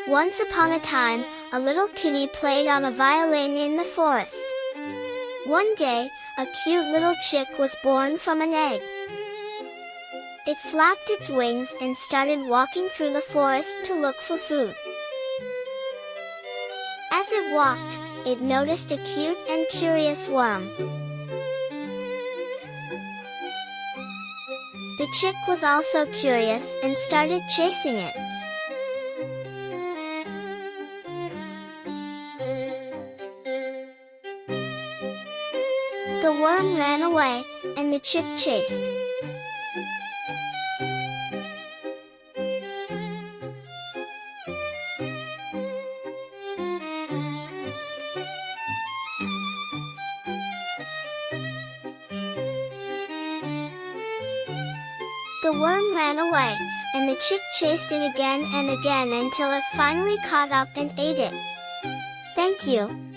Once upon a time, a little kitty played on a violin in the forest. One day, a cute little chick was born from an egg. It flapped its wings and started walking through the forest to look for food. As it walked, it noticed a cute and curious worm. The chick was also curious and started chasing it. The worm ran away, and the chick chased. The worm ran away, and the chick chased it again and again until it finally caught up and ate it. Thank you.